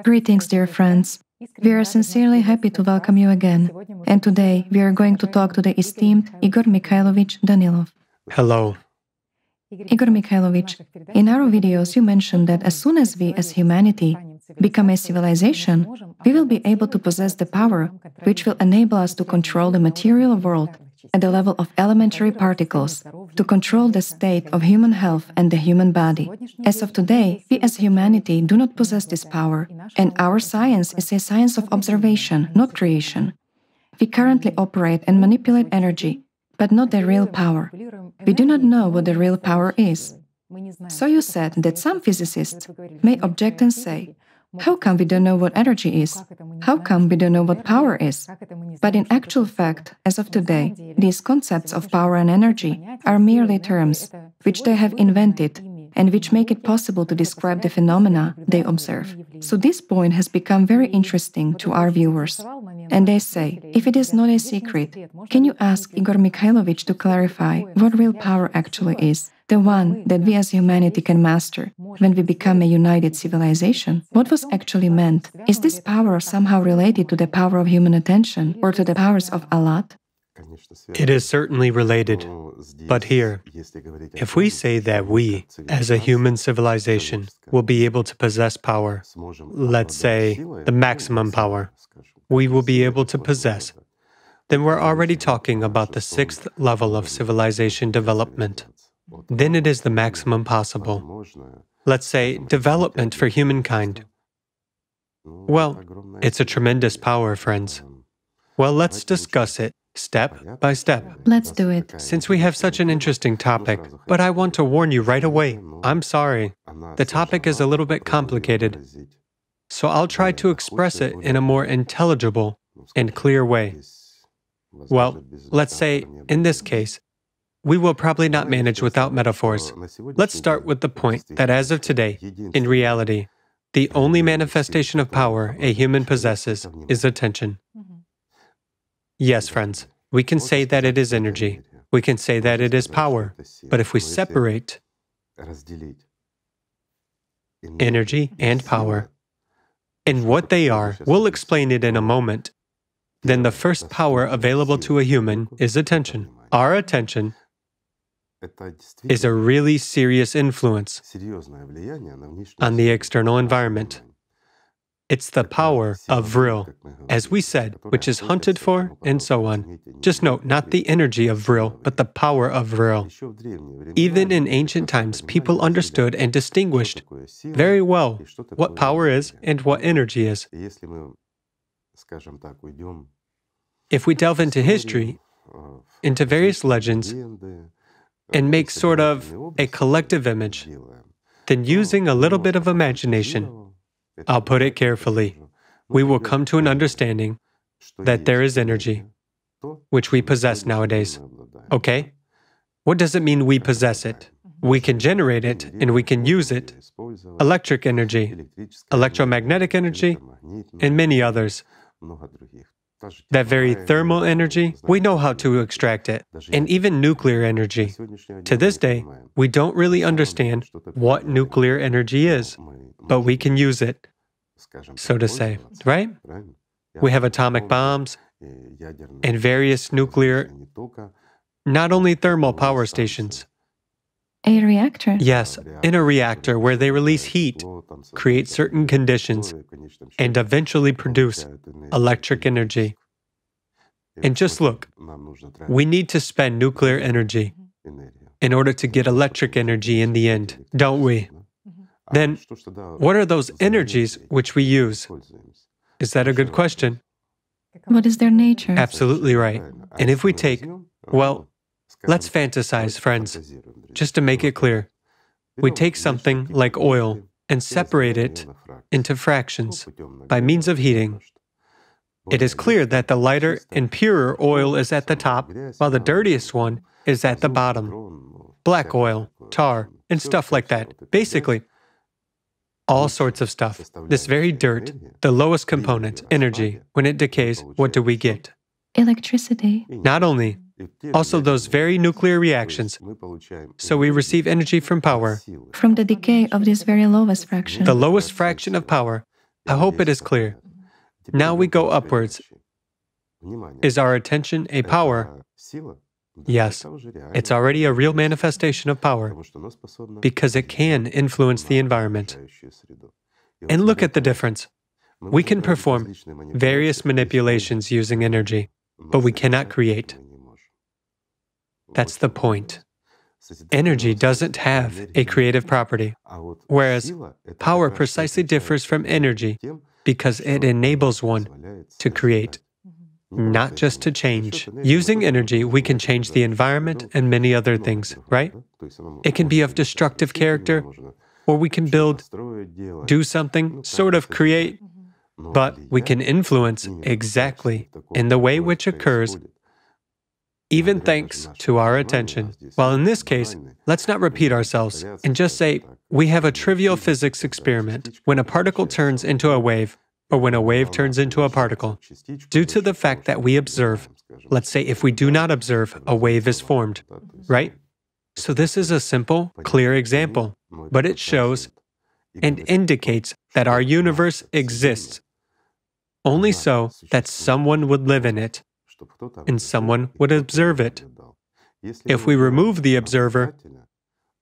Greetings, dear friends. We are sincerely happy to welcome you again. And today we are going to talk to the esteemed Igor Mikhailovich Danilov. Hello. Igor Mikhailovich, in our videos you mentioned that as soon as we as humanity become a civilization, we will be able to possess the power which will enable us to control the material world at the level of elementary particles, to control the state of human health and the human body. As of today, we as humanity do not possess this power, and our science is a science of observation, not creation. We currently operate and manipulate energy, but not the real power. We do not know what the real power is. So you said that some physicists may object and say, how come we don't know what energy is? How come we don't know what power is? But in actual fact, as of today, these concepts of power and energy are merely terms which they have invented and which make it possible to describe the phenomena they observe. So this point has become very interesting to our viewers. And they say, if it is not a secret, can you ask Igor Mikhailovich to clarify what real power actually is? The one that we as humanity can master when we become a united civilization? What was actually meant? Is this power somehow related to the power of human attention or to the powers of Allah? It is certainly related. But here, if we say that we, as a human civilization, will be able to possess power, let's say the maximum power, we will be able to possess, then we're already talking about the sixth level of civilization development. Then it is the maximum possible. Let's say development for humankind. Well, it's a tremendous power, friends. Well, let's discuss it step by step. Let's do it. Since we have such an interesting topic, but I want to warn you right away, I'm sorry. The topic is a little bit complicated, so I'll try to express it in a more intelligible and clear way. Well, let's say, in this case, we will probably not manage without metaphors. Let's start with the point that as of today, in reality, the only manifestation of power a human possesses is attention. Yes, friends, we can say that it is energy. We can say that it is power. But if we separate energy and power, and what they are, we'll explain it in a moment, then the first power available to a human is attention. Our attention is a really serious influence on the external environment. It's the power of vril, as we said, which is hunted for, and so on. Just note, not the energy of vril, but the power of vril. Even in ancient times, people understood and distinguished very well what power is and what energy is. If we delve into history, into various legends, and make sort of a collective image, then using a little bit of imagination, I'll put it carefully, we will come to an understanding that there is energy, which we possess nowadays. Okay? What does it mean we possess it? We can generate it and we can use it. Electric energy, electromagnetic energy, and many others. That very thermal energy, we know how to extract it, and even nuclear energy. To this day, we don't really understand what nuclear energy is, but we can use it, so to say, right? We have atomic bombs and various nuclear, not only thermal power stations. A reactor? Yes, in a reactor where they release heat, create certain conditions, and eventually produce electric energy. And just look, we need to spend nuclear energy in order to get electric energy in the end, don't we? Then, what are those energies which we use? Is that a good question? What is their nature? Absolutely right. And if we take, well, let's fantasize, friends, just to make it clear. We take something like oil and separate it into fractions by means of heating. It is clear that the lighter and purer oil is at the top, while the dirtiest one is at the bottom. Black oil, tar, and stuff like that. Basically, all sorts of stuff. This very dirt, the lowest component, energy, when it decays, what do we get? Electricity. Not only, also those very nuclear reactions. So we receive energy from power. From the decay of this very lowest fraction. The lowest fraction of power I hope it is clear. Now we go upwards. Is our attention a power? Yes, it's already a real manifestation of power because it can influence the environment. And look at the difference. We can perform various manipulations using energy, but we cannot create. That's the point. Energy doesn't have a creative property, whereas power precisely differs from energy because it enables one to create, not just to change. Using energy, we can change the environment and many other things, right? It can be of destructive character, or we can build, do something, sort of create, but we can influence exactly in the way which occurs, even thanks to our attention. While in this case, let's not repeat ourselves and just say, we have a trivial physics experiment when a particle turns into a wave, or when a wave turns into a particle. Due to the fact that we observe, let's say if we do not observe, a wave is formed, right? So this is a simple, clear example, but it shows and indicates that our universe exists only so that someone would live in it and someone would observe it. If we remove the observer,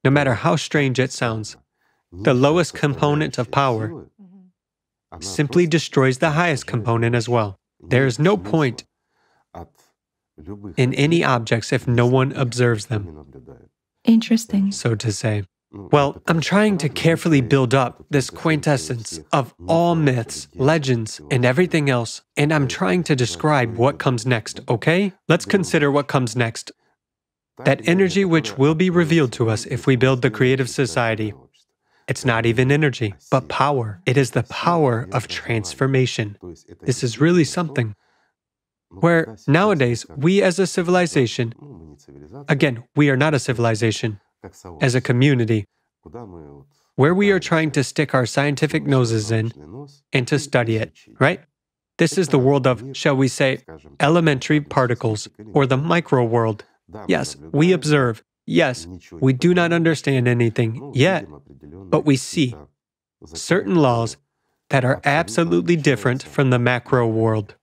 no matter how strange it sounds, the lowest component of power simply destroys the highest component as well. There is no point in any objects if no one observes them. Interesting. So to say. Well, I'm trying to carefully build up this quintessence of all myths, legends, and everything else, and I'm trying to describe what comes next, okay? Let's consider what comes next. That energy which will be revealed to us if we build the creative society. It's not even energy, but power. It is the power of transformation. This is really something. Where nowadays, we as a civilization, again, we are not a civilization, as a community, where we are trying to stick our scientific noses in and to study it, right? This is the world of, shall we say, elementary particles, or the micro world. Yes, we observe. Yes, we do not understand anything yet, but we see certain laws that are absolutely different from the macro world,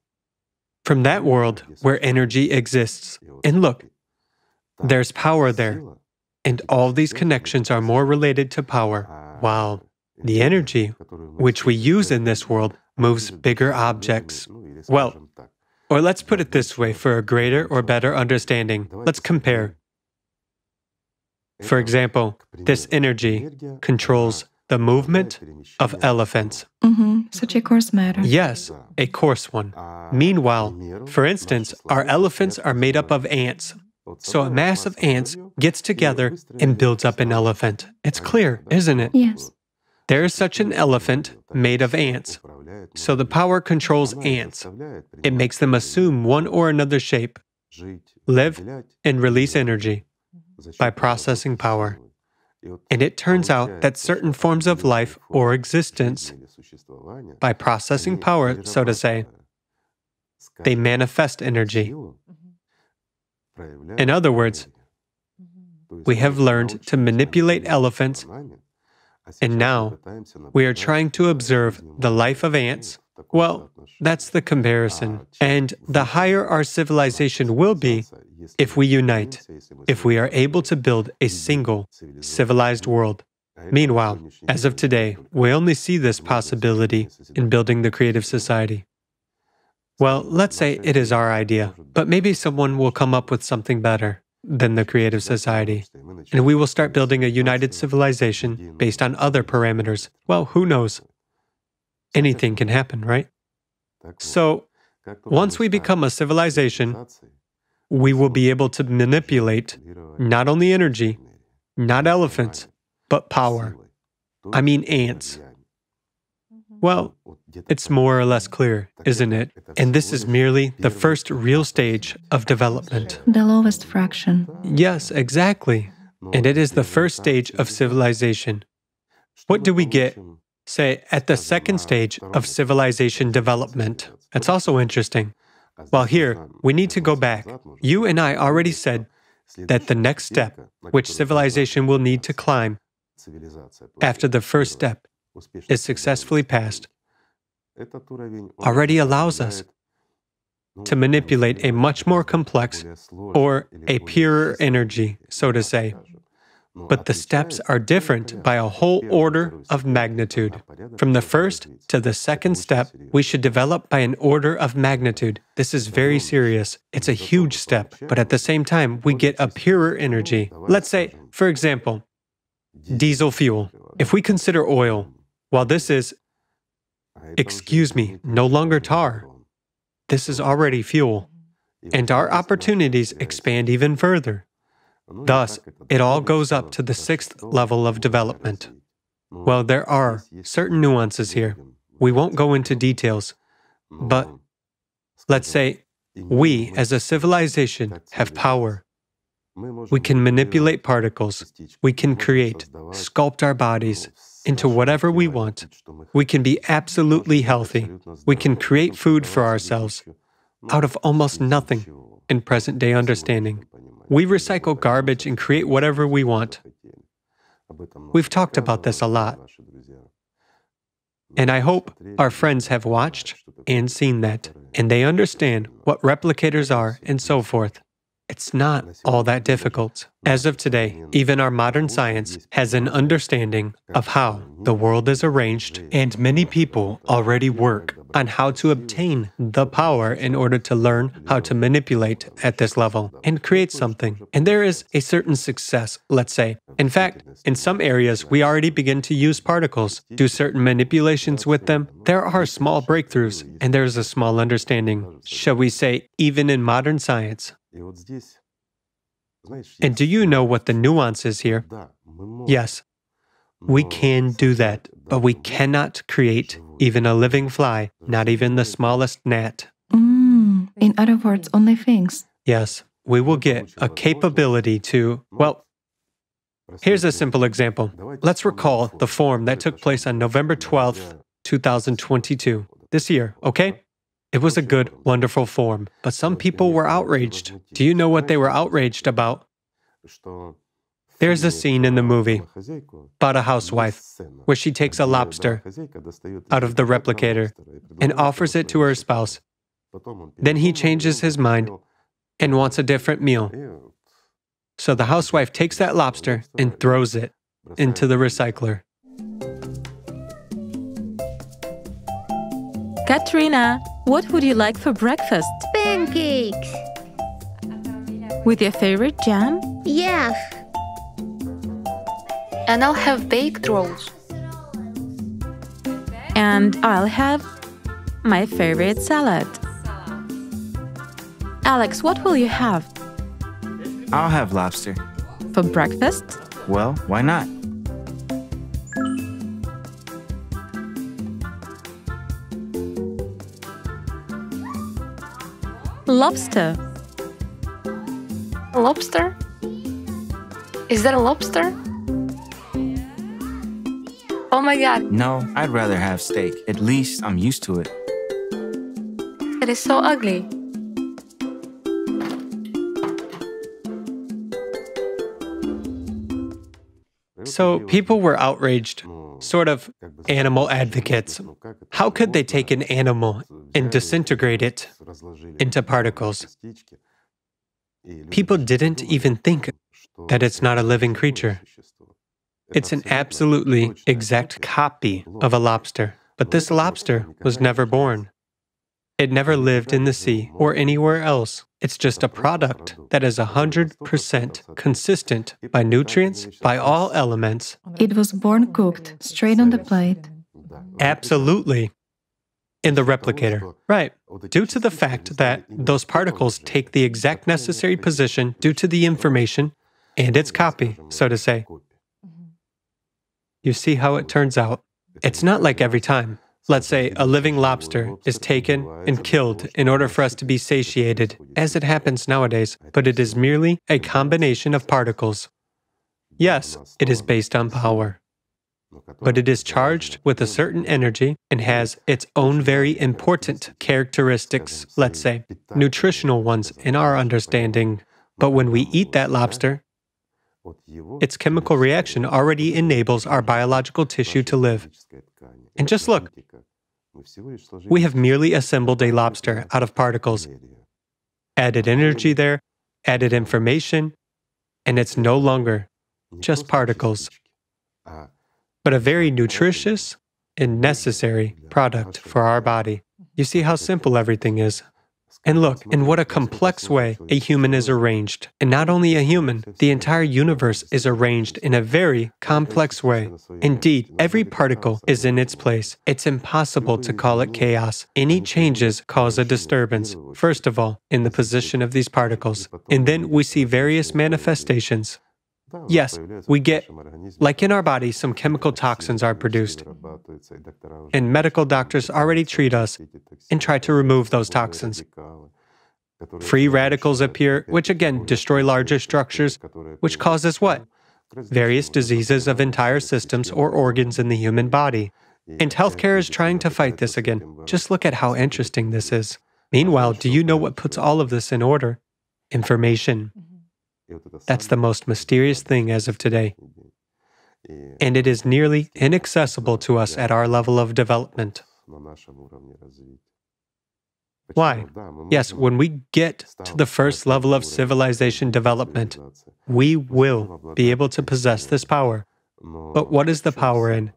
from that world where energy exists. And look, there's power there. And all these connections are more related to power, while the energy, which we use in this world, moves bigger objects. Well, or let's put it this way for a greater or better understanding. Let's compare. For example, this energy controls the movement of elephants. Such a coarse matter. Yes, a coarse one. Meanwhile, for instance, our elephants are made up of ants. So a mass of ants gets together and builds up an elephant. It's clear, isn't it? Yes. There is such an elephant made of ants. So the power controls ants. It makes them assume one or another shape, live, and release energy by processing power. And it turns out that certain forms of life or existence, by processing power, so to say, they manifest energy. In other words, we have learned to manipulate elephants, and now we are trying to observe the life of ants. Well, that's the comparison. And the higher our civilization will be if we unite, if we are able to build a single civilized world. Meanwhile, as of today, we only see this possibility in building the creative society. Well, let's say it is our idea, but maybe someone will come up with something better than the creative society, and we will start building a united civilization based on other parameters. Well, who knows? Anything can happen, right? So, once we become a civilization, we will be able to manipulate not only energy, not elephants, but power. I mean ants. Well, it's more or less clear, isn't it? And this is merely the first real stage of development. The lowest fraction. Yes, exactly. And it is the first stage of civilization. What do we get, say, at the second stage of civilization development? It's also interesting. Well, here, we need to go back. You and I already said that the next step, which civilization will need to climb after the first step is successfully passed, already allows us to manipulate a much more complex or a purer energy, so to say. But the steps are different by a whole order of magnitude. From the first to the second step, we should develop by an order of magnitude. This is very serious. It's a huge step, but at the same time, we get a purer energy. Let's say, for example, diesel fuel. If we consider oil, while this is, no longer tar, this is already fuel, and our opportunities expand even further. Thus, it all goes up to the 6th level of development. Well, there are certain nuances here. We won't go into details, but let's say we, as a civilization, have power. We can manipulate particles. We can create, sculpt our bodies into whatever we want. We can be absolutely healthy. We can create food for ourselves out of almost nothing in present-day understanding. We recycle garbage and create whatever we want. We've talked about this a lot. And I hope our friends have watched and seen that, and they understand what replicators are and so forth. It's not all that difficult. As of today, even our modern science has an understanding of how the world is arranged, and many people already work on how to obtain the power in order to learn how to manipulate at this level and create something. And there is a certain success, let's say. In fact, in some areas, we already begin to use particles, do certain manipulations with them. There are small breakthroughs, and there is a small understanding, shall we say, even in modern science. And do you know what the nuance is here? Yes, we can do that, but we cannot create even a living fly, not even the smallest gnat. In other words, only things. Yes, we will get a capability to, well, here's a simple example. Let's recall the forum that took place on November 12th, 2022, this year, okay? It was a good, wonderful forum, but some people were outraged. Do you know what they were outraged about? There's a scene in the movie about a housewife where she takes a lobster out of the replicator and offers it to her spouse. Then he changes his mind and wants a different meal. So the housewife takes that lobster and throws it into the recycler. Katrina, what would you like for breakfast? Pancakes. With your favorite jam? Yes. And I'll have baked rolls. And I'll have my favorite salad. Alex, what will you have? I'll have lobster. For breakfast? Well, why not? Lobster. A lobster? Is that a lobster? Oh my God, No, I'd rather have steak. At least I'm used to it. it is so ugly. So people were outraged, sort of animal advocates. How could they take an animal and disintegrate it into particles? People didn't even think that it's not a living creature. It's an absolutely exact copy of a lobster. But this lobster was never born. It never lived in the sea or anywhere else. It's just a product that is 100% consistent by nutrients, by all elements. It was born cooked, straight on the plate. Absolutely. In the replicator. Right. Due to the fact that those particles take the exact necessary position due to the information and its copy, so to say. You see how it turns out. It's not like every time. Let's say a living lobster is taken and killed in order for us to be satiated, as it happens nowadays, but it is merely a combination of particles. Yes, it is based on power, but it is charged with a certain energy and has its own very important characteristics, let's say, nutritional ones in our understanding. But when we eat that lobster, its chemical reaction already enables our biological tissue to live. And just look, We have merely assembled a lobster out of particles, added energy there, added information, and it's no longer just particles, but a very nutritious and necessary product for our body. You see how simple everything is. And look, in what a complex way a human is arranged. And not only a human, the entire universe is arranged in a very complex way. Indeed, every particle is in its place. It's impossible to call it chaos. Any changes cause a disturbance, first of all, in the position of these particles. And then we see various manifestations. Yes, we get, like in our body, some chemical toxins are produced. And medical doctors already treat us and try to remove those toxins. Free radicals appear, which again destroy larger structures, which causes what? Various diseases of entire systems or organs in the human body. And healthcare is trying to fight this again. Just look at how interesting this is. Meanwhile, do you know what puts all of this in order? Information. That's the most mysterious thing as of today. And it is nearly inaccessible to us at our level of development. Why? Yes, when we get to the first level of civilization development, we will be able to possess this power. But what is the power in?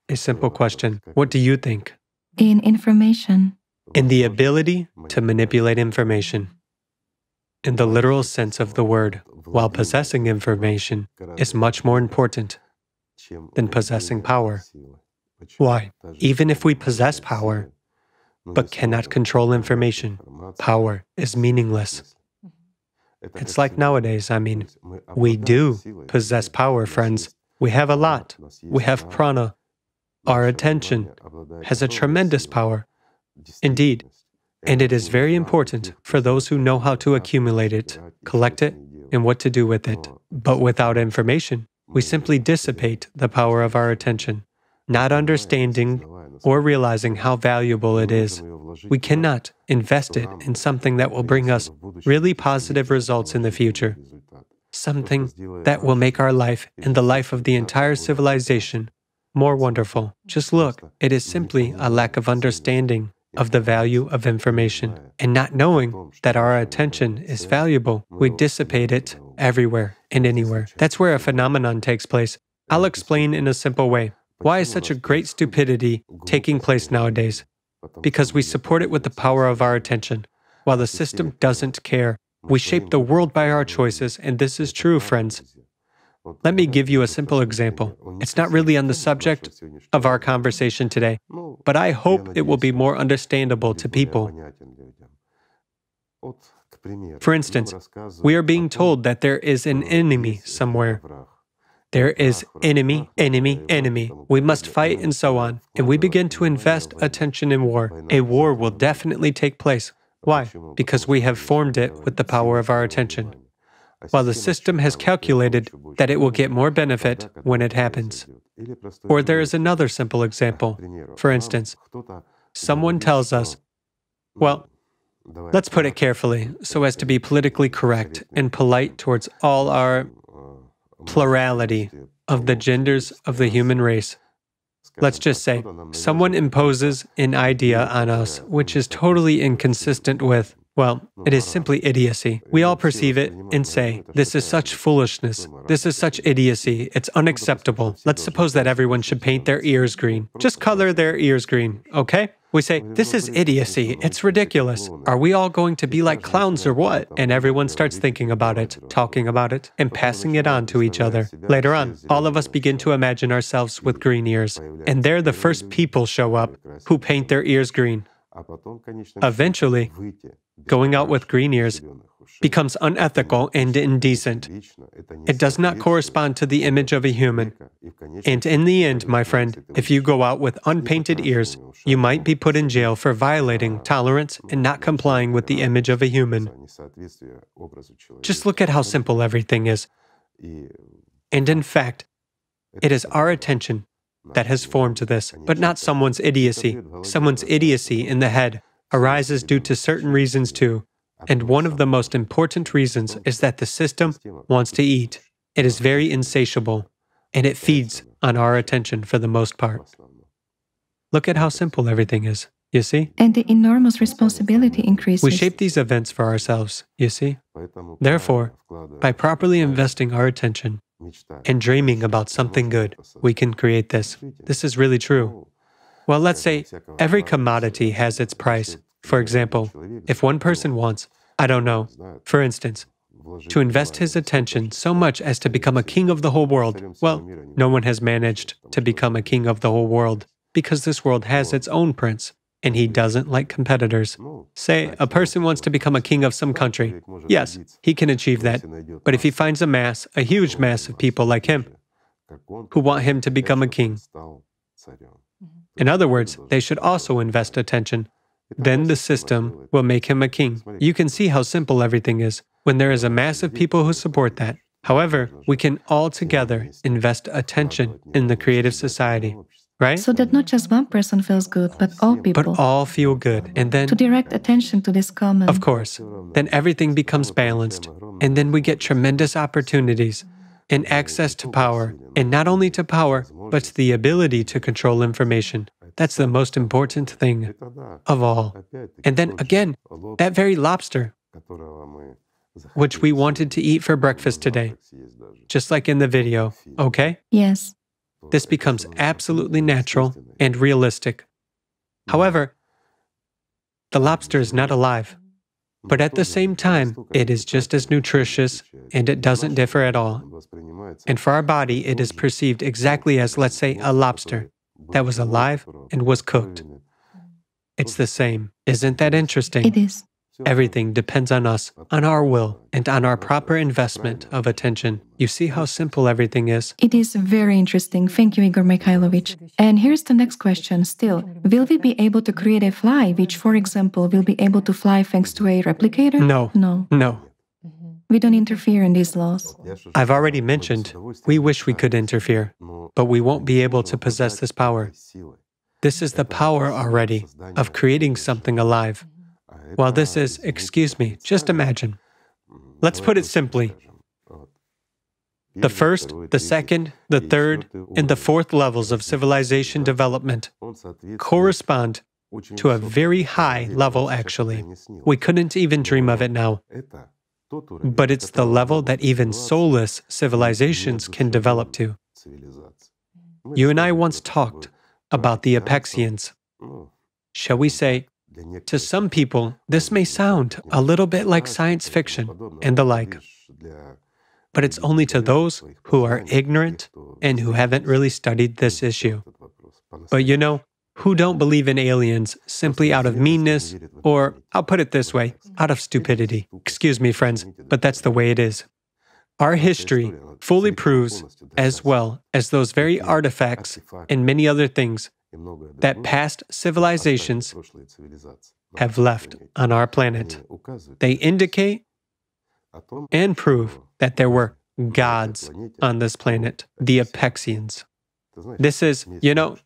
A simple question. What do you think? In information. In the ability to manipulate information. In the literal sense of the word, while possessing information is much more important than possessing power. Why? Even if we possess power, but cannot control information, power is meaningless. It's like nowadays, we do possess power, friends. We have a lot. We have prana. Our attention has a tremendous power. Indeed. And it is very important for those who know how to accumulate it, collect it, and what to do with it. But without information, we simply dissipate the power of our attention, not understanding or realizing how valuable it is. We cannot invest it in something that will bring us really positive results in the future, something that will make our life and the life of the entire civilization more wonderful. Just look, it is simply a lack of understanding of the value of information, and not knowing that our attention is valuable, we dissipate it everywhere and anywhere. That's where a phenomenon takes place. I'll explain in a simple way. Why is such a great stupidity taking place nowadays? Because we support it with the power of our attention, while the system doesn't care. We shape the world by our choices, and this is true, friends. Let me give you a simple example. It's not really on the subject of our conversation today, but I hope it will be more understandable to people. For instance, we are being told that there is an enemy somewhere. There is enemy, enemy, enemy. We must fight and so on. And we begin to invest attention in war. A war will definitely take place. Why? Because we have formed it with the power of our attention, while the system has calculated that it will get more benefit when it happens. Or there is another simple example. For instance, someone tells us, well, let's put it carefully so as to be politically correct and polite towards all our plurality of the genders of the human race. Let's just say, someone imposes an idea on us which is totally inconsistent with, well, it is simply idiocy. We all perceive it and say, this is such foolishness. This is such idiocy. It's unacceptable. Let's suppose that everyone should paint their ears green. Just color their ears green, okay? We say, this is idiocy. It's ridiculous. Are we all going to be like clowns or what? And everyone starts thinking about it, talking about it, and passing it on to each other. Later on, all of us begin to imagine ourselves with green ears. And there the first people show up who paint their ears green. Eventually, going out with green ears becomes unethical and indecent. It does not correspond to the image of a human. And in the end, my friend, if you go out with unpainted ears, you might be put in jail for violating tolerance and not complying with the image of a human. Just look at how simple everything is. And in fact, it is our attention that has formed this, but not someone's idiocy. Someone's idiocy in the head arises due to certain reasons too. And one of the most important reasons is that the system wants to eat. It is very insatiable, and it feeds on our attention for the most part. Look at how simple everything is, you see? And the enormous responsibility increases. We shape these events for ourselves, you see? Therefore, by properly investing our attention and dreaming about something good, we can create this. This is really true. Well, let's say every commodity has its price. For example, if one person wants, I don't know, for instance, to invest his attention so much as to become a king of the whole world, well, no one has managed to become a king of the whole world because this world has its own prince, and he doesn't like competitors. Say a person wants to become a king of some country. Yes, he can achieve that. But if he finds a huge mass of people like him, who want him to become a king, in other words, they should also invest attention. Then the system will make him a king. You can see how simple everything is when there is a mass of people who support that. However, we can all together invest attention in the creative society, right? So that not just one person feels good, but all people. But all feel good. And then, to direct attention to this common. Of course, then everything becomes balanced. And then we get tremendous opportunities and access to power. And not only to power, but to the ability to control information. That's the most important thing of all. And then again, that very lobster, which we wanted to eat for breakfast today, just like in the video, okay? Yes. This becomes absolutely natural and realistic. However, the lobster is not alive, but at the same time, it is just as nutritious and it doesn't differ at all. And for our body, it is perceived exactly as, let's say, a lobster that was alive and was cooked. It's the same. Isn't that interesting? It is. Everything depends on us, on our will, and on our proper investment of attention. You see how simple everything is? It is very interesting. Thank you, Igor Mikhailovich. And here's the next question still. Will we be able to create a fly, which, for example, will be able to fly thanks to a replicator? No. No. No. We don't interfere in these laws. I've already mentioned, we wish we could interfere, but we won't be able to possess this power. This is the power already of creating something alive. Well, this is, excuse me, just imagine. Let's put it simply. The first, the second, the third, and the fourth levels of civilization development correspond to a very high level, actually. We couldn't even dream of it now. But it's the level that even soulless civilizations can develop to. You and I once talked about the Apexians. Shall we say, to some people, this may sound a little bit like science fiction and the like, but it's only to those who are ignorant and who haven't really studied this issue. But you know, who don't believe in aliens simply out of meanness, or, I'll put it this way, out of stupidity. Excuse me, friends, but that's the way it is. Our history fully proves, as well as those very artifacts and many other things, that past civilizations have left on our planet. They indicate and prove that there were gods on this planet, the Apexians. This is, you know,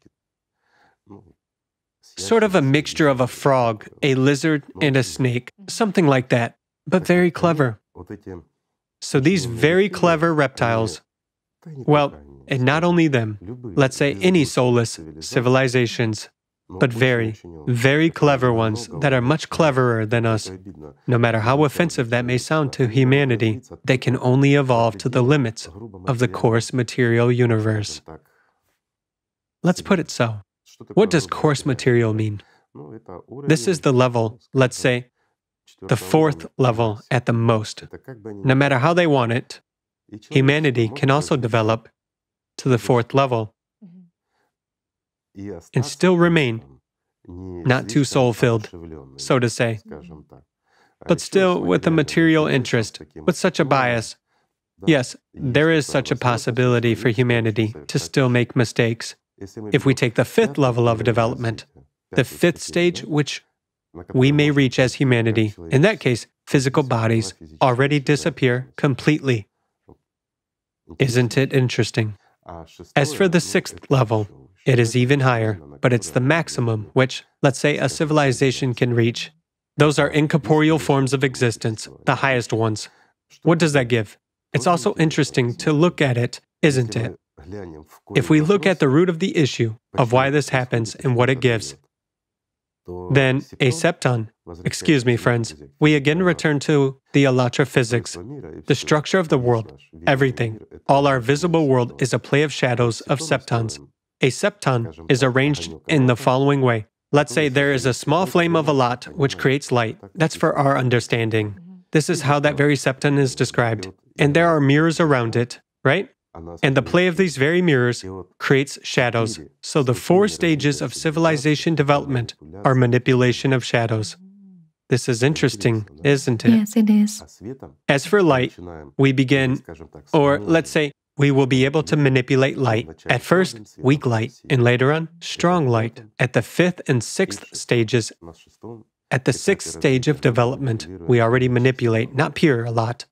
sort of a mixture of a frog, a lizard, and a snake, something like that, but very clever. So these very clever reptiles, well, and not only them, let's say any soulless civilizations, but very, very clever ones that are much cleverer than us. No matter how offensive that may sound to humanity, they can only evolve to the limits of the coarse material universe. Let's put it so. What does coarse material mean? This is the level, let's say, the fourth level at the most. No matter how they want it, humanity can also develop to the fourth level and still remain not too soul-filled, so to say, but still with a material interest, with such a bias. Yes, there is such a possibility for humanity to still make mistakes. If we take the fifth level of development, the fifth stage which we may reach as humanity, in that case, physical bodies already disappear completely. Isn't it interesting? As for the sixth level, it is even higher, but it's the maximum which, let's say, a civilization can reach. Those are incorporeal forms of existence, the highest ones. What does that give? It's also interesting to look at it, isn't it? If we look at the root of the issue of why this happens and what it gives, then a septon, excuse me, friends, we again return to the Alatra physics. The structure of the world, everything, all our visible world is a play of shadows of septons. A septon is arranged in the following way. Let's say there is a small flame of Alat which creates light. That's for our understanding. This is how that very septon is described. And there are mirrors around it, right? And the play of these very mirrors creates shadows. So the 4 stages of civilization development are manipulation of shadows. This is interesting, isn't it? Yes, it is. As for light, we begin, or let's say, we will be able to manipulate light. At first, weak light, and later on, strong light. At the 5th and 6th stages, at the 6th stage of development, we already manipulate, not pure a lot.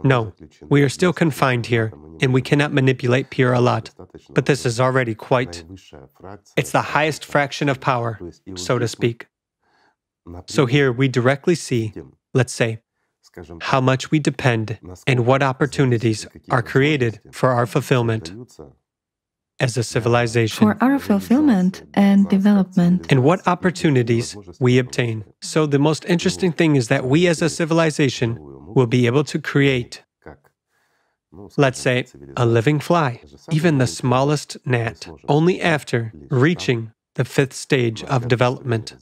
No, we are still confined here, and we cannot manipulate pure a lot. But this is already quite... It's the highest fraction of power, so to speak. So here we directly see, let's say, how much we depend and what opportunities are created for our fulfillment as a civilization. For our fulfillment and development. And what opportunities we obtain. So the most interesting thing is that we as a civilization will be able to create, let's say, a living fly, even the smallest gnat, only after reaching the 5th stage of development.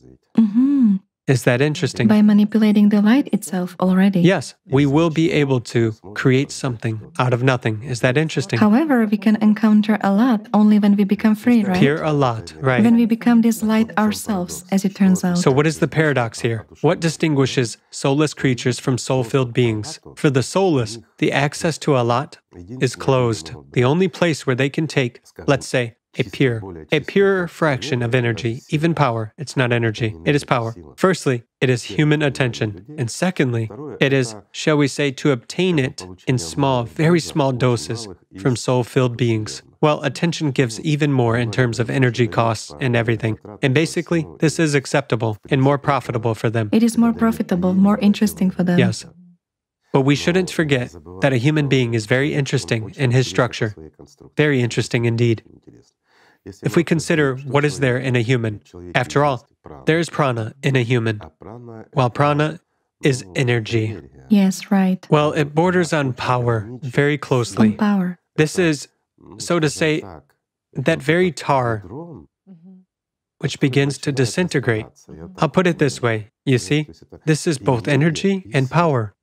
Is that interesting? By manipulating the light itself already. Yes, we will be able to create something out of nothing. Is that interesting? However, we can encounter a lot only when we become free, right? Pure a lot, right. When we become this light ourselves, as it turns out. So what is the paradox here? What distinguishes soulless creatures from soul-filled beings? For the soulless, the access to a lot is closed. The only place where they can take, let's say, a pure fraction of energy, even power. It's not energy, it is power. Firstly, it is human attention. And secondly, it is, shall we say, to obtain it in small, very small doses from soul-filled beings. Well, attention gives even more in terms of energy costs and everything. And basically, this is acceptable and more profitable for them. It is more profitable, more interesting for them. Yes. But we shouldn't forget that a human being is very interesting in his structure. Very interesting indeed. If we consider what is there in a human, after all, there is prana in a human, while prana is energy. Yes, right. Well, it borders on power very closely. On power. This is, so to say, that very tar which begins to disintegrate. I'll put it this way, you see, this is both energy and power.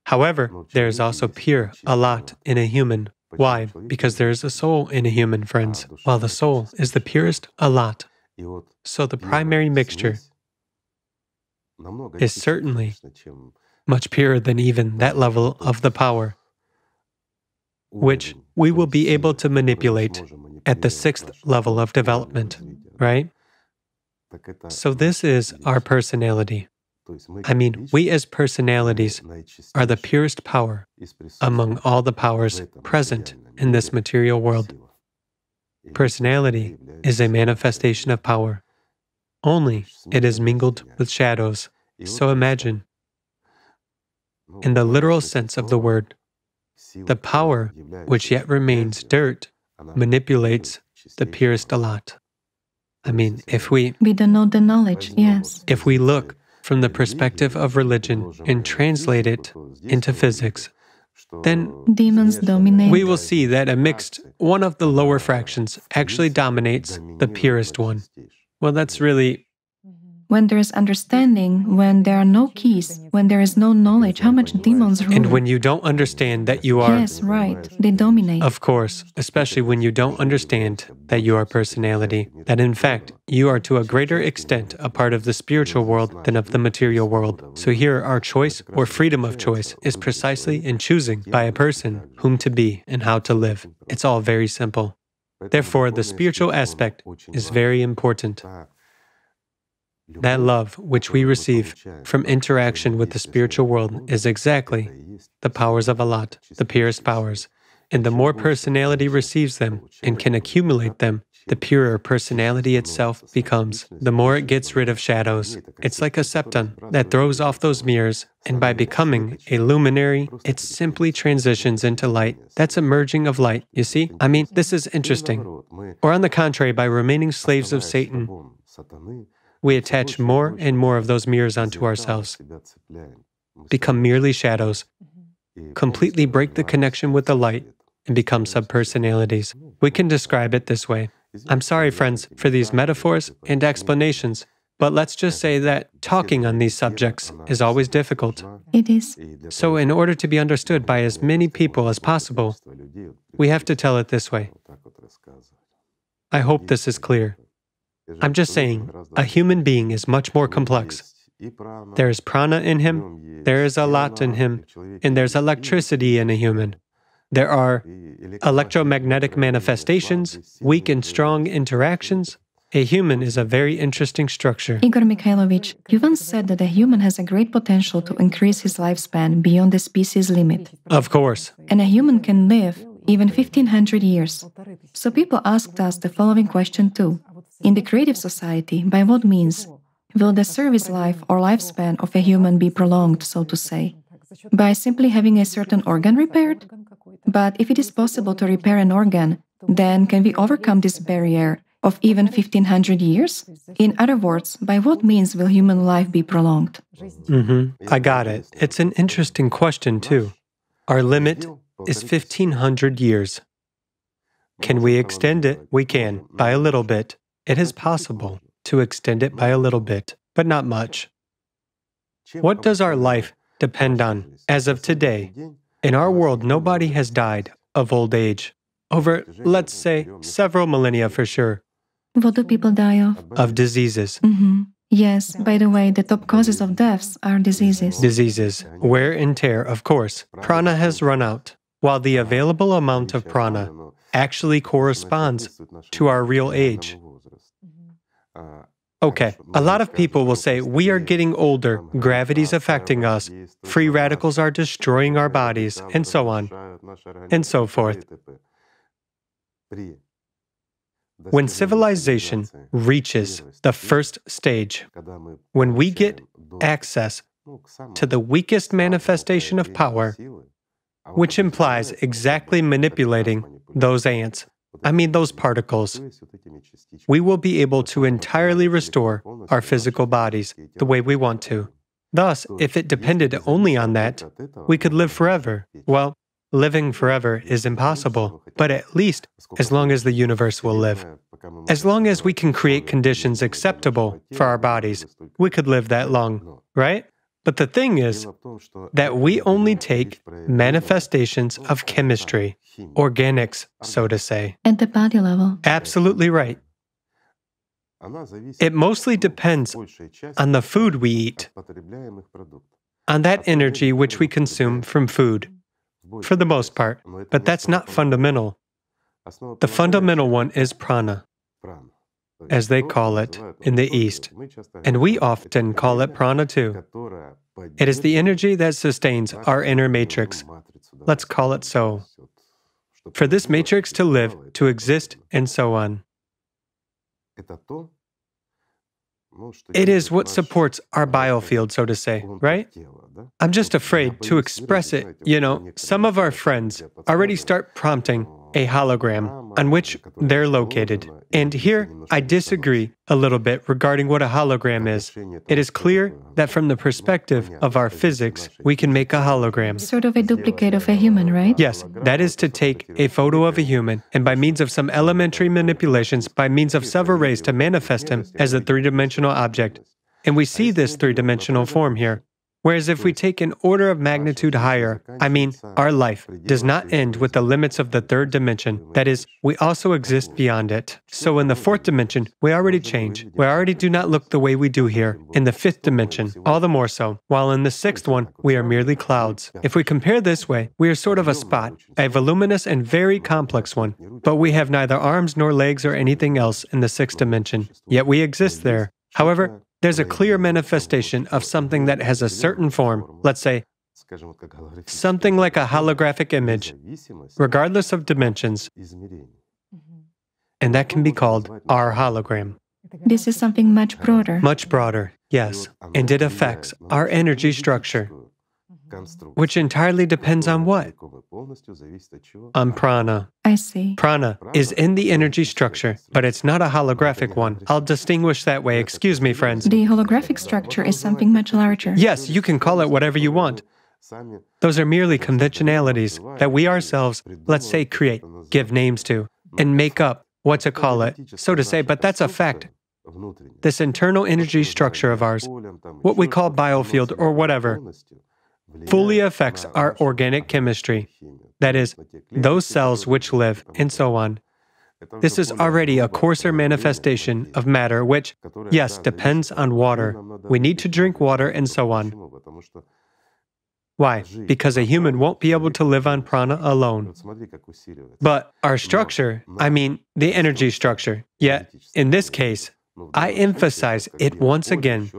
However, there is also pure a lot in a human. Why? Because there is a soul in a human, friends, while the soul is the purest a lot. So the primary mixture is certainly much purer than even that level of the power, which we will be able to manipulate at the 6th level of development, right? So this is our personality. I mean, we as personalities are the purest power among all the powers present in this material world. Personality is a manifestation of power. Only it is mingled with shadows. So imagine, in the literal sense of the word, the power which yet remains dirt manipulates the purest a lot. I mean, if we don't know the knowledge, yes. If we look from the perspective of religion and translate it into physics, then demons dominate. We will see that a mixed, one of the lower fractions actually dominates the purest one. Well, that's really... When there is understanding, when there are no keys, when there is no knowledge, how much demons rule? And when you don't understand that you are... Yes, right. They dominate. Of course, especially when you don't understand that you are personality, that in fact, you are to a greater extent a part of the spiritual world than of the material world. So here, our choice or freedom of choice is precisely in choosing by a person whom to be and how to live. It's all very simple. Therefore, the spiritual aspect is very important. That love which we receive from interaction with the spiritual world is exactly the powers of Alat, the purest powers. And the more personality receives them and can accumulate them, the purer personality itself becomes, the more it gets rid of shadows. It's like a septon that throws off those mirrors, and by becoming a luminary, it simply transitions into light. That's a merging of light, you see? I mean, this is interesting. Or on the contrary, by remaining slaves of Satan, we attach more and more of those mirrors onto ourselves, become merely shadows, completely break the connection with the light, and become subpersonalities. We can describe it this way. I'm sorry, friends, for these metaphors and explanations, but let's just say that talking on these subjects is always difficult. It is. So in order to be understood by as many people as possible, we have to tell it this way. I hope this is clear. I'm just saying, a human being is much more complex. There is prana in him, there is a lot in him, and there's electricity in a human. There are electromagnetic manifestations, weak and strong interactions. A human is a very interesting structure. Igor Mikhailovich, you once said that a human has a great potential to increase his lifespan beyond the species limit. Of course. And a human can live even 1500 years. So people asked us the following question too. In the creative society, by what means will the service life or lifespan of a human be prolonged, so to say? By simply having a certain organ repaired? But if it is possible to repair an organ, then can we overcome this barrier of even 1500 years? In other words, by what means will human life be prolonged? I got it. It's an interesting question too. Our limit is 1500 years. Can we extend it? We can, by a little bit. It is possible to extend it by a little bit, but not much. What does our life depend on? As of today, in our world, nobody has died of old age. Over, let's say, several millennia for sure. What do people die of? Of diseases. Yes, by the way, the top causes of deaths are diseases. Diseases. Wear and tear, of course. Prana has run out, while the available amount of prana actually corresponds to our real age. Okay, a lot of people will say, we are getting older, gravity's affecting us, free radicals are destroying our bodies, and so on, and so forth. When civilization reaches the first stage, when we get access to the weakest manifestation of power, which implies exactly manipulating those ants, those particles, we will be able to entirely restore our physical bodies the way we want to. Thus, if it depended only on that, we could live forever. Well, living forever is impossible, but at least as long as the universe will live. As long as we can create conditions acceptable for our bodies, we could live that long, right? But the thing is that we only take manifestations of chemistry, organics, so to say. At the body level. Absolutely right. It mostly depends on the food we eat, on that energy which we consume from food, for the most part. But that's not fundamental. The fundamental one is prana, as they call it in the East. And we often call it prana too. It is the energy that sustains our inner matrix. Let's call it so. For this matrix to live, to exist, and so on. It is what supports our biofield, so to say, right? I'm just afraid to express it. Some of our friends already start prompting a hologram on which they're located. And here, I disagree a little bit regarding what a hologram is. It is clear that from the perspective of our physics, we can make a hologram. Sort of a duplicate of a human, right? Yes, that is to take a photo of a human, and by means of some elementary manipulations, by means of several rays to manifest him as a three-dimensional object. And we see this three-dimensional form here. Whereas if we take an order of magnitude higher, our life does not end with the limits of the third dimension. That is, we also exist beyond it. So in the fourth dimension, we already change. We already do not look the way we do here. In the fifth dimension, all the more so. While in the sixth one, we are merely clouds. If we compare this way, we are sort of a spot, a voluminous and very complex one. But we have neither arms nor legs or anything else in the sixth dimension. Yet we exist there. However, there's a clear manifestation of something that has a certain form, let's say, something like a holographic image, regardless of dimensions. and that can be called our hologram. This is something much broader. Much broader, yes, and it affects our energy structure, which entirely depends on what? On prana. I see. Prana is in the energy structure, but it's not a holographic one. I'll distinguish that way. Excuse me, friends. The holographic structure is something much larger. Yes, you can call it whatever you want. Those are merely conventionalities that we ourselves, let's say, create, give names to, and make up, what to call it, so to say, but that's a fact. This internal energy structure of ours, what we call biofield or whatever, fully affects our organic chemistry. That is, those cells which live, and so on. This is already a coarser manifestation of matter which, yes, depends on water. We need to drink water and so on. Why? Because a human won't be able to live on prana alone. But our structure, I mean, the energy structure, yet, in this case, I emphasize it once again.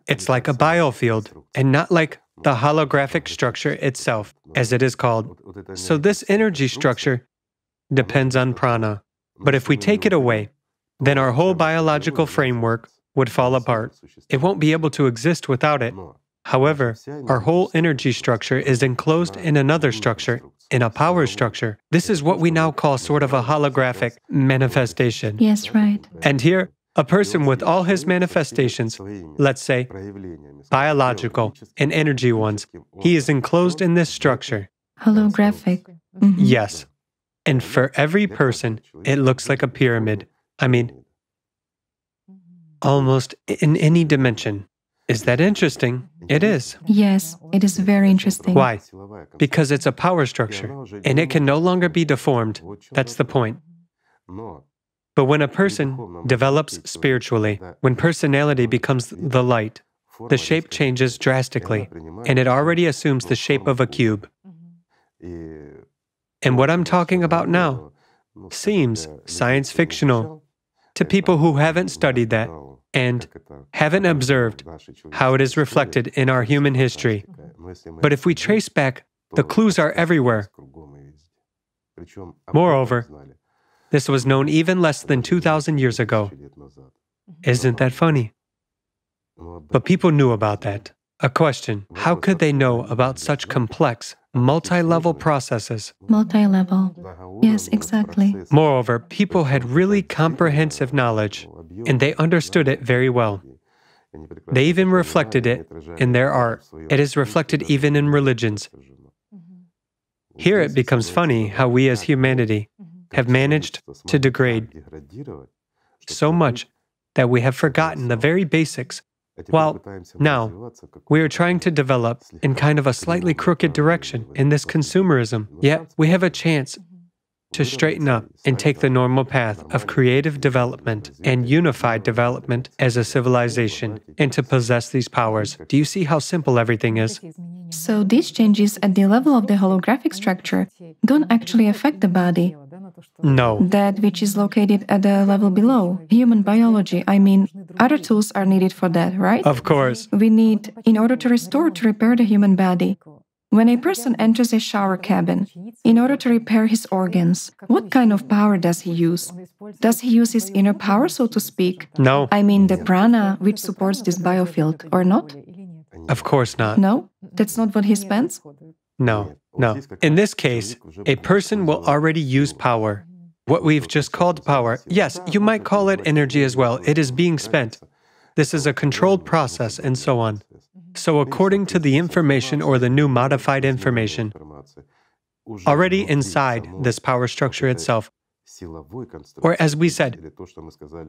It's like a biofield, and not like the holographic structure itself, as it is called. So this energy structure depends on prana. But if we take it away, then our whole biological framework would fall apart. It won't be able to exist without it. However, our whole energy structure is enclosed in another structure, in a power structure. This is what we now call sort of a holographic manifestation. Yes, right. And here, a person with all his manifestations, let's say, biological and energy ones, he is enclosed in this structure. Holographic. Yes. And for every person, it looks like a pyramid. I mean, almost in any dimension. Is that interesting? It is. Yes, it is very interesting. Why? Because it's a power structure, and it can no longer be deformed. That's the point. But when a person develops spiritually, when personality becomes the light, the shape changes drastically, and it already assumes the shape of a cube. And what I'm talking about now seems science fictional to people who haven't studied that and haven't observed how it is reflected in our human history. But if we trace back, the clues are everywhere. Moreover, this was known even less than 2,000 years ago. Isn't that funny? But people knew about that. A question, how could they know about such complex, multi-level processes? Multi-level. Yes, exactly. Moreover, people had really comprehensive knowledge, and they understood it very well. They even reflected it in their art. It is reflected even in religions. Here it becomes funny how we as humanity have managed to degrade so much that we have forgotten the very basics. While now we are trying to develop in kind of a slightly crooked direction in this consumerism, yet we have a chance to straighten up and take the normal path of creative development and unified development as a civilization and to possess these powers. Do you see how simple everything is? So these changes at the level of the holographic structure don't actually affect the body. No. That which is located at the level below, human biology, I mean, other tools are needed for that, right? Of course. We need, in order to restore, to repair the human body. When a person enters a shower cabin, in order to repair his organs, what kind of power does he use? Does he use his inner power, so to speak? No. I mean the prana which supports this biofield, or not? Of course not. No? That's not what he spends? No. No. In this case, a person will already use power. What we've just called power, yes, you might call it energy as well. It is being spent. This is a controlled process and so on. So according to the information or the new modified information, already inside this power structure itself, or as we said,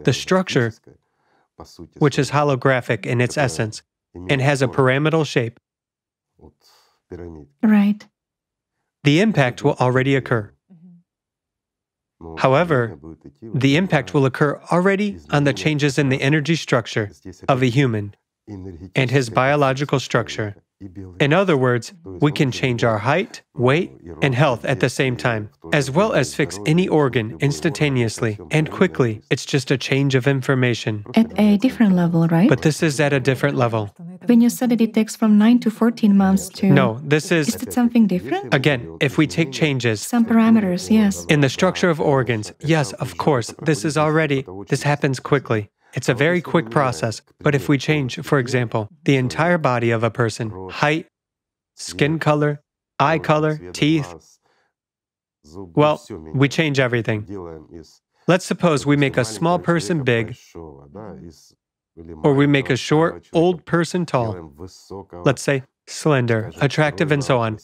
the structure, which is holographic in its essence and has a pyramidal shape, Right. the impact will already occur. However, the impact will occur already on the changes in the energy structure of a human and his biological structure. In other words, we can change our height, weight, and health at the same time, as well as fix any organ instantaneously and quickly. It's just a change of information. At a different level, right? But this is at a different level. When you said that it takes from 9 to 14 months to... No, this Is it something different? again, if we take changes Some parameters, yes. in the structure of organs, yes, of course, this happens quickly. It's a very quick process. But if we change, for example, the entire body of a person, height, skin color, eye color, teeth, well, we change everything. Let's suppose we make a small person big, or we make a short, old person tall. Let's say slender, attractive, and so on.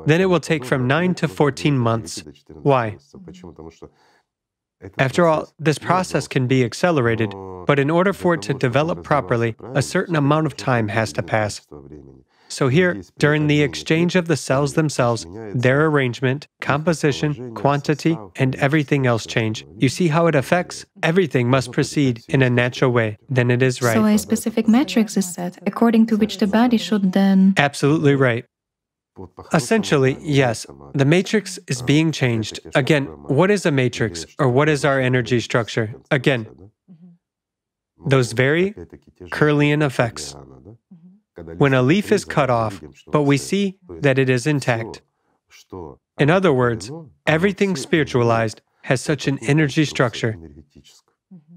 Then it will take from 9 to 14 months. Why? After all, this process can be accelerated, but in order for it to develop properly, a certain amount of time has to pass. So here, during the exchange of the cells themselves, their arrangement, composition, quantity, and everything else change. You see how it affects? Everything must proceed in a natural way. Then it is right. So a specific matrix is set, according to which the body should then... Absolutely right. Essentially, yes, the matrix is being changed. Again, what is a matrix, or what is our energy structure? Again, those very Kirlian effects. When a leaf is cut off, but we see that it is intact. In other words, everything spiritualized has such an energy structure.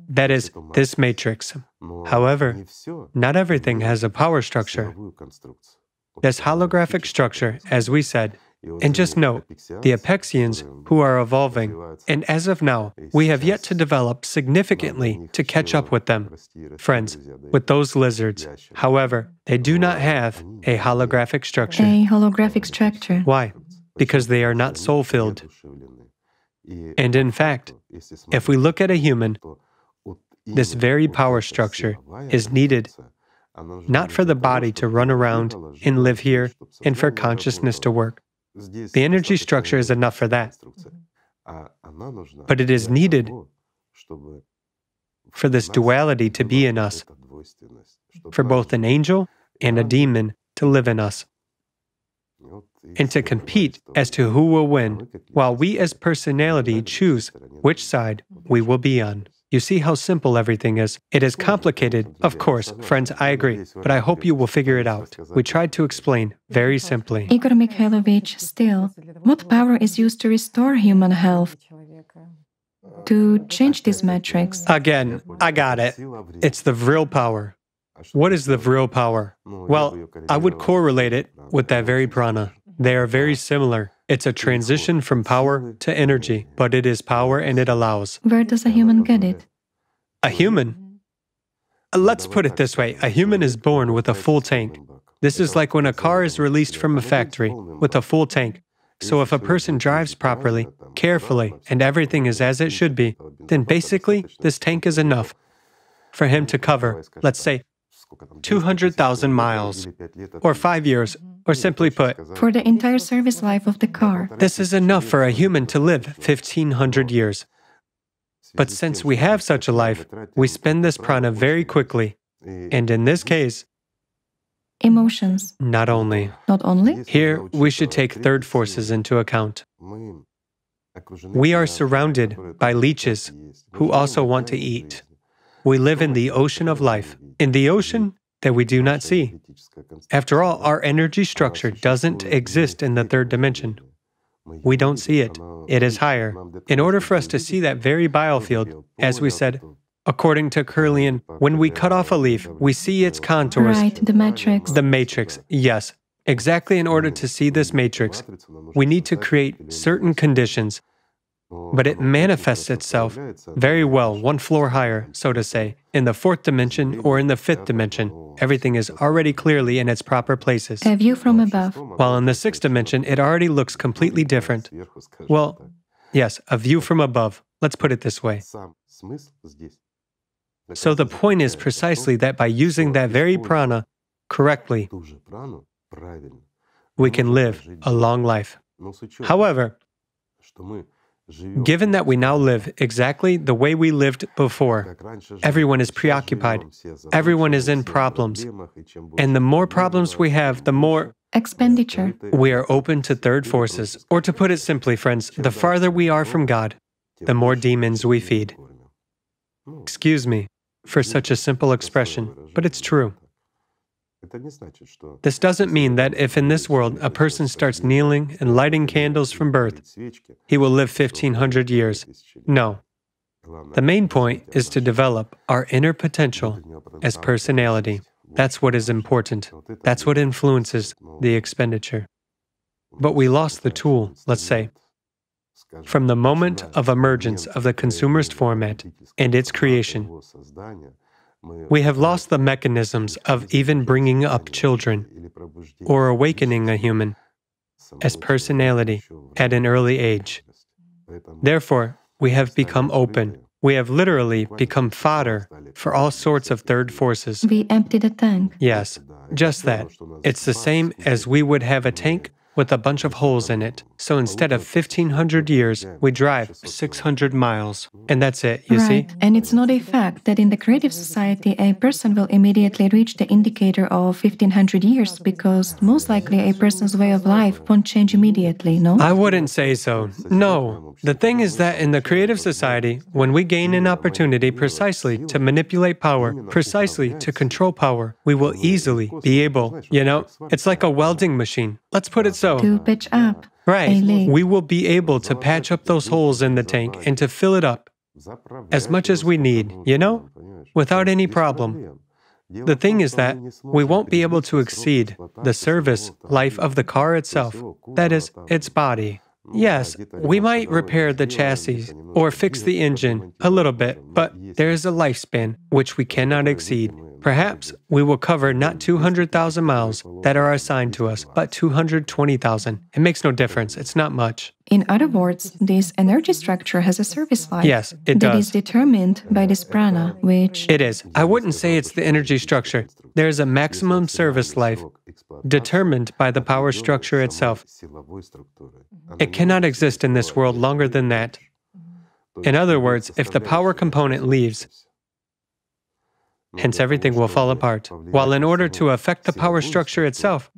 That is, this matrix. However, not everything has a power structure. This holographic structure, as we said, and just note, the Apexians who are evolving, and as of now, we have yet to develop significantly to catch up with them. Friends, with those lizards, however, they do not have a holographic structure. A holographic structure. Why? Because they are not soul-filled. And in fact, if we look at a human, this very power structure is needed not for the body to run around and live here and for consciousness to work. The energy structure is enough for that. But it is needed for this duality to be in us, for both an angel and a demon to live in us, and to compete as to who will win, while we as personality choose which side we will be on. You see how simple everything is. It is complicated, of course, friends, I agree, but I hope you will figure it out. We tried to explain very simply. Igor Mikhailovich, still, what power is used to restore human health? To change this matrix? Again, I got it. It's the vril power. What is the vril power? Well, I would correlate it with that very prana. They are very similar. It's a transition from power to energy, but it is power and it allows. Where does a human get it? A human? Let's put it this way. A human is born with a full tank. This is like when a car is released from a factory with a full tank. So if a person drives properly, carefully, and everything is as it should be, then basically this tank is enough for him to cover, let's say, 200,000 miles, or 5 years, or simply put, for the entire service life of the car. This is enough for a human to live 1,500 years. But since we have such a life, we spend this prana very quickly. And in this case, emotions. Not only. Not only? Here, we should take third forces into account. We are surrounded by leeches who also want to eat. We live in the ocean of life, in the ocean that we do not see. After all, our energy structure doesn't exist in the third dimension. We don't see it. It is higher. In order for us to see that very biofield, as we said, according to Kirlian, when we cut off a leaf, we see its contours. Right, the matrix. The matrix, yes. Exactly in order to see this matrix, we need to create certain conditions. But it manifests itself very well, one floor higher, so to say, in the fourth dimension or in the fifth dimension. Everything is already clearly in its proper places. A view from above. While in the sixth dimension, it already looks completely different. Well, yes, a view from above. Let's put it this way. So the point is precisely that by using that very prana correctly, we can live a long life. However, given that we now live exactly the way we lived before, everyone is preoccupied, everyone is in problems, and the more problems we have, the more expenditure we are open to third forces. Or to put it simply, friends, the farther we are from God, the more demons we feed. Excuse me for such a simple expression, but it's true. This doesn't mean that if in this world a person starts kneeling and lighting candles from birth, he will live 1,500 years. No. The main point is to develop our inner potential as personality. That's what is important. That's what influences the expenditure. But we lost the tool, let's say. From the moment of emergence of the consumerist format and its creation, we have lost the mechanisms of even bringing up children or awakening a human as personality at an early age. Therefore, we have become open. We have literally become fodder for all sorts of third forces. We empty the tank. Yes, just that. It's the same as we would have a tank with a bunch of holes in it. So instead of 1,500 years, we drive 600 miles. And that's it, you see? Right. And it's not a fact that in the creative society, a person will immediately reach the indicator of 1,500 years because most likely a person's way of life won't change immediately, no? I wouldn't say so. No. The thing is that in the creative society, when we gain an opportunity precisely to manipulate power, precisely to control power, we will easily be able, it's like a welding machine. Let's put it so. To pitch up. Right. We will be able to patch up those holes in the tank and to fill it up as much as we need, without any problem. The thing is that we won't be able to exceed the service life of the car itself, that is, its body. Yes, we might repair the chassis or fix the engine a little bit, but there is a lifespan which we cannot exceed. Perhaps we will cover not 200,000 miles that are assigned to us, but 220,000. It makes no difference. It's not much. In other words, this energy structure has a service life. Yes, it does. That is determined by this prana, which... It is. I wouldn't say it's the energy structure. There is a maximum service life determined by the power structure itself. It cannot exist in this world longer than that. In other words, if the power component leaves, hence everything will fall apart. While in order to affect the power structure itself,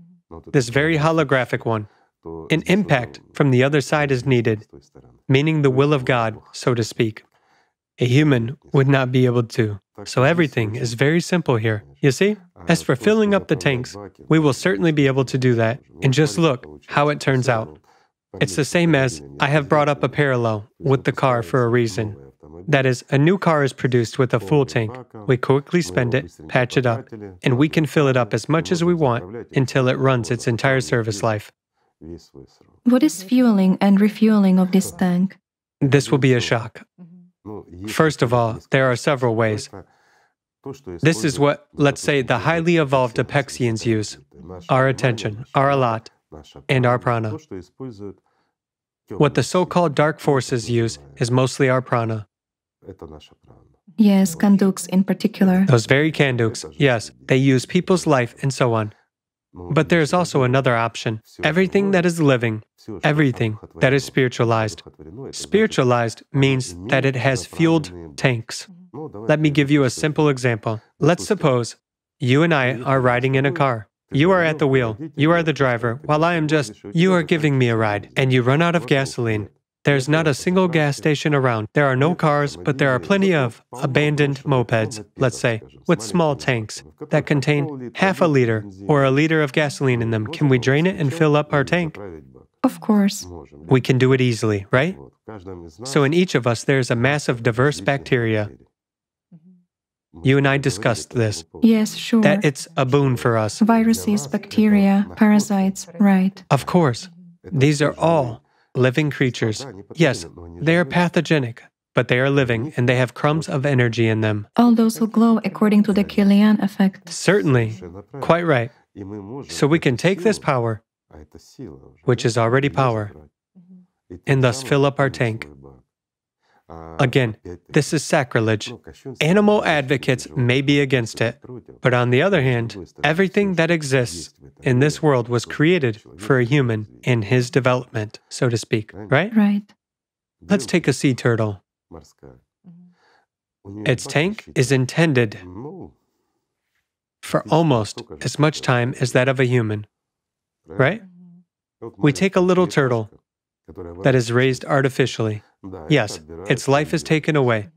this very holographic one, an impact from the other side is needed, meaning the will of God, so to speak. A human would not be able to. So everything is very simple here. You see? As for filling up the tanks, we will certainly be able to do that. And just look how it turns out. It's the same as I have brought up a parallel with the car for a reason. That is, a new car is produced with a full tank. We quickly spend it, patch it up, and we can fill it up as much as we want until it runs its entire service life. What is fueling and refueling of this tank? This will be a shock. First of all, there are several ways. This is what, let's say, the highly evolved Apexians use: our attention, our alat, and our prana. What the so-called dark forces use is mostly our prana. Yes, Kanduks in particular. Those very Kanduks, yes, they use people's life and so on. But there is also another option. Everything that is living, everything that is spiritualized. Spiritualized means that it has fueled tanks. Let me give you a simple example. Let's suppose you and I are riding in a car. You are at the wheel, you are the driver, while I am just, you are giving me a ride, and you run out of gasoline. There's not a single gas station around. There are no cars, but there are plenty of abandoned mopeds, let's say, with small tanks that contain half a liter or a liter of gasoline in them. Can we drain it and fill up our tank? Of course. We can do it easily, right? So in each of us, there's a mass of diverse bacteria. You and I discussed this. Yes, sure. That it's a boon for us. Viruses, bacteria, parasites, right. Of course. These are all living creatures. Yes, they are pathogenic, but they are living and they have crumbs of energy in them. All those who glow according to the Kilian effect. Certainly. Quite right. So we can take this power, which is already power, and thus fill up our tank. Again, this is sacrilege. Animal advocates may be against it, but on the other hand, everything that exists in this world was created for a human in his development, so to speak, right? Right. Let's take a sea turtle. Its tank is intended for almost as much time as that of a human, right? We take a little turtle that is raised artificially. Yes, its life is taken away,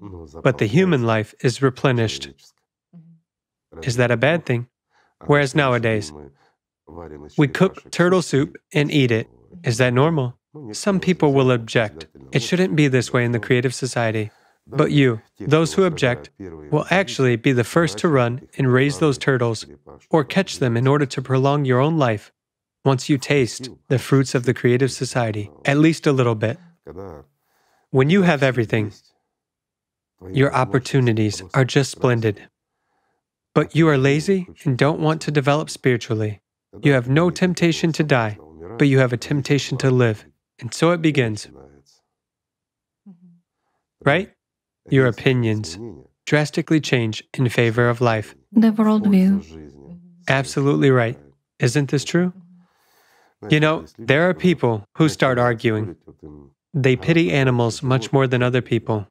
but the human life is replenished. Is that a bad thing? Whereas nowadays, we cook turtle soup and eat it. Is that normal? Some people will object. It shouldn't be this way in the creative society. But you, those who object, will actually be the first to run and raise those turtles or catch them in order to prolong your own life once you taste the fruits of the creative society, at least a little bit. When you have everything, your opportunities are just splendid. But you are lazy and don't want to develop spiritually. You have no temptation to die, but you have a temptation to live. And so it begins. Right? Your opinions drastically change in favor of life. The worldview. Absolutely right. Isn't this true? You know, there are people who start arguing. They pity animals much more than other people.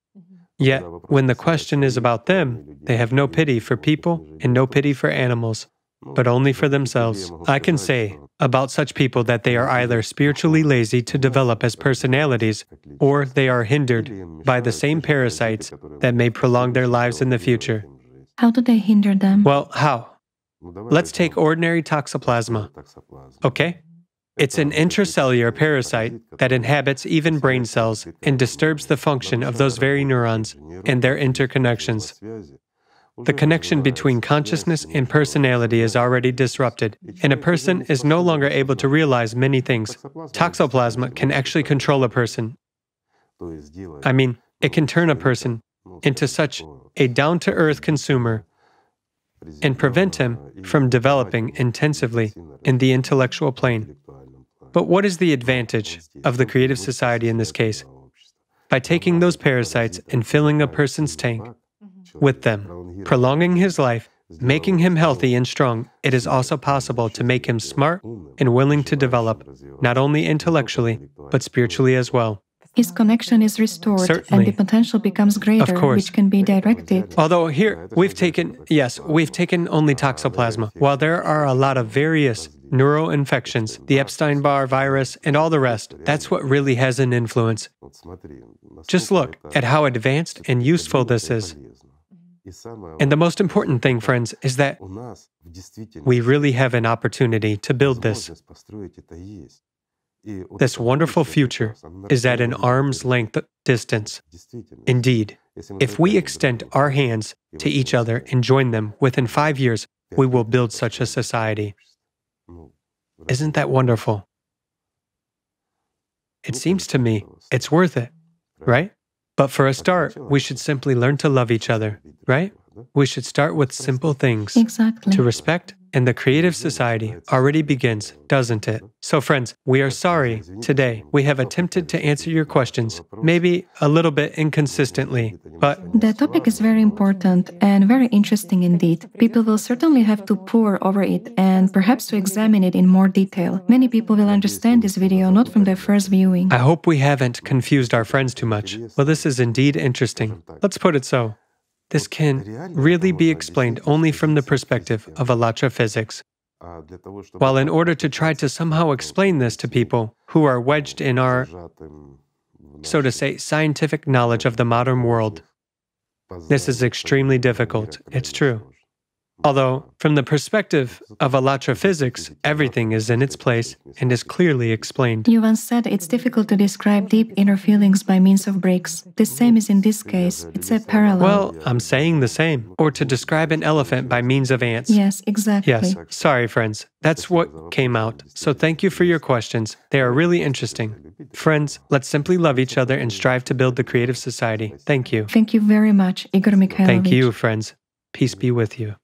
Yet, when the question is about them, they have no pity for people and no pity for animals, but only for themselves. I can say about such people that they are either spiritually lazy to develop as personalities, or they are hindered by the same parasites that may prolong their lives in the future. How do they hinder them? Well, how? Let's take ordinary toxoplasma. Okay? It's an intracellular parasite that inhabits even brain cells and disturbs the function of those very neurons and their interconnections. The connection between consciousness and personality is already disrupted, and a person is no longer able to realize many things. Toxoplasma can actually control a person. I mean, it can turn a person into such a down-to-earth consumer and prevent him from developing intensively in the intellectual plane. But what is the advantage of the creative society in this case? By taking those parasites and filling a person's tank with them, prolonging his life, making him healthy and strong, it is also possible to make him smart and willing to develop, not only intellectually, but spiritually as well. His connection is restored, Certainly. and the potential becomes greater, which can be directed. Although here, we've taken only toxoplasma, while there are a lot of various neuroinfections, the Epstein-Barr virus, and all the rest. That's what really has an influence. Just look at how advanced and useful this is. And the most important thing, friends, is that we really have an opportunity to build this. This wonderful future is at an arm's length distance. Indeed, if we extend our hands to each other and join them within 5 years, we will build such a society. Isn't that wonderful? It seems to me it's worth it, right? But for a start, we should simply learn to love each other, right? We should start with simple things. Exactly. To respect, and the creative society already begins, doesn't it? So friends, we are sorry today we have attempted to answer your questions, maybe a little bit inconsistently, but The topic is very important and very interesting indeed. People will certainly have to pore over it and perhaps to examine it in more detail. Many people will understand this video not from their first viewing. I hope we haven't confused our friends too much. Well, this is indeed interesting. Let's put it so. This can really be explained only from the perspective of Alatra physics. While in order to try to somehow explain this to people who are wedged in our, so to say, scientific knowledge of the modern world, this is extremely difficult, it's true. Although, from the perspective of Alatra physics, everything is in its place and is clearly explained. You once said it's difficult to describe deep inner feelings by means of breaks. The same is in this case. It's a parallel. Well, I'm saying the same. Or to describe an elephant by means of ants. Yes, exactly. Yes. Sorry, friends. That's what came out. So thank you for your questions. They are really interesting. Friends, let's simply love each other and strive to build the creative society. Thank you. Thank you very much, Igor Mikhailovich. Thank you, friends. Peace be with you.